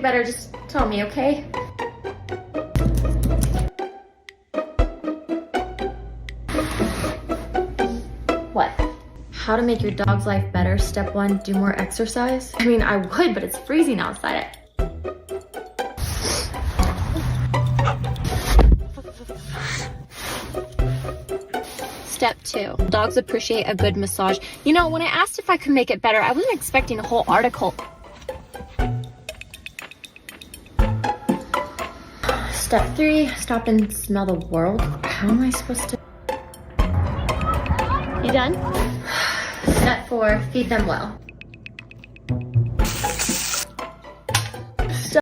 it better, just tell me, okay? What? How to make your dog's life better. Step 1, do more exercise. I mean, I would, but it's freezing outside. Step 2, dogs appreciate a good massage. You know, when I asked if I could make it better, I wasn't expecting a whole article. Step 3, stop and smell the world. How am I supposed to? You done? Step 4, feed them well.